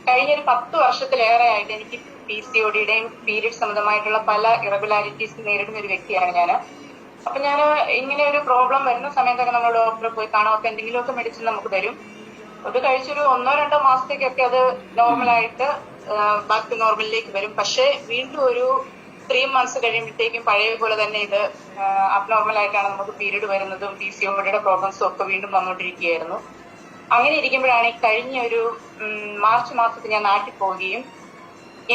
കഴിഞ്ഞൊരു 10 വർഷത്തിലേറെ ആയിട്ട് എനിക്ക് PCODയുടെയും പീരിയഡ് സംബന്ധമായിട്ടുള്ള പല ഇറഗുലാരിറ്റീസ് നേരിടുന്ന ഒരു വ്യക്തിയാണ് ഞാൻ. അപ്പൊ ഞാൻ ഇങ്ങനെ ഒരു പ്രോബ്ലം വരുന്ന സമയത്തൊക്കെ നമ്മൾ ഡോക്ടറെ പോയി കാണാം, ഒക്കെ എന്തെങ്കിലുമൊക്കെ മെഡിസിൻ നമുക്ക് തരും. അത് കഴിച്ചൊരു 1-2 മാസത്തേക്കൊക്കെ അത് നോർമലായിട്ട് ബാക്ക് ടു നോർമലിലേക്ക് വരും. പക്ഷെ വീണ്ടും ഒരു 3 months കഴിയുമ്പോഴത്തേക്കും പഴയ പോലെ തന്നെ ഇത് അബ്നോർമലായിട്ടാണ് നമുക്ക് പീരീഡ് വരുന്നതും PCODയുടെ പ്രോബ്ലംസും ഒക്കെ വീണ്ടും വന്നുകൊണ്ടിരിക്കുകയായിരുന്നു. അങ്ങനെ ഇരിക്കുമ്പോഴാണ് ഈ കഴിഞ്ഞ ഒരു മാർച്ച് മാസത്തിൽ ഞാൻ നാട്ടിൽ പോവുകയും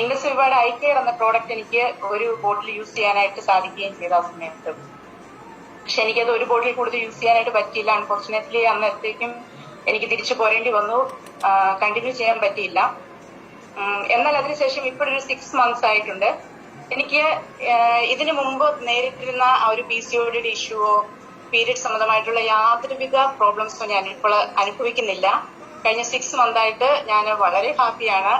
ഇൻഡസ്ട്രിയുടെ ഐകെയർ എന്ന പ്രോഡക്റ്റ് എനിക്ക് ഒരു ബോട്ടിൽ യൂസ് ചെയ്യാനായിട്ട് സാധിക്കുകയും ചെയ്ത ആ സമയത്ത്. പക്ഷെ എനിക്കത് ഒരു ബോട്ടിൽ കൂടുതൽ യൂസ് ചെയ്യാനായിട്ട് പറ്റിയില്ല. അൺഫോർച്ചുനേറ്റ്ലി അന്നത്തേക്കും എനിക്ക് തിരിച്ചു പോരേണ്ടി വന്നു, കണ്ടിന്യൂ ചെയ്യാൻ പറ്റിയില്ല. എന്നാൽ അതിനുശേഷം ഇപ്പോഴൊരു 6 months ആയിട്ടുണ്ട്. എനിക്ക് ഇതിനു മുമ്പ് നേരിട്ടിരുന്ന ആ ഒരു PCODയുടെ ഇഷ്യൂവോ പീരിയഡ് സംബന്ധമായിട്ടുള്ള യാതൊരുവിധ പ്രോബ്ലംസോ ഞാൻ ഇപ്പോൾ അനുഭവിക്കുന്നില്ല. കഴിഞ്ഞ 6 months ആയിട്ട് ഞാൻ വളരെ ഹാപ്പിയാണ്.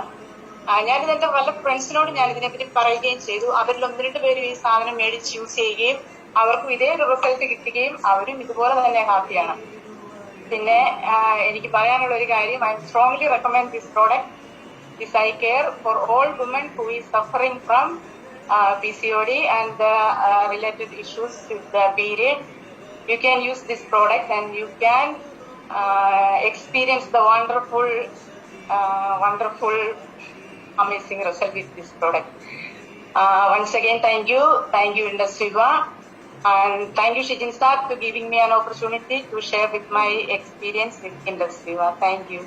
ഞാനിത് എന്റെ പല ഫ്രണ്ട്സിനോട് ഞാൻ ഇതിനെപ്പറ്റി പറയുകയും ചെയ്തു. അവരിൽ 1-2 പേര് ഈ സാധനം മേടിച്ച് യൂസ് ചെയ്യുകയും അവർക്കും ഇതേ റിസൾട്ട് കിട്ടുകയും അവരും ഇതുപോലെ തന്നെ ഹാപ്പിയാണ്. പിന്നെ എനിക്ക് പറയാനുള്ള ഒരു കാര്യം, I strongly recommend this product, this I care for all women who is suffering from PCOD and related issues with the period. You can use this product and you can experience the wonderful amazing result with this product. Once again, thank you Industry-Viva, and thank you Shijin sir for giving me an opportunity to share with my experience with Industry-Viva. Thank you.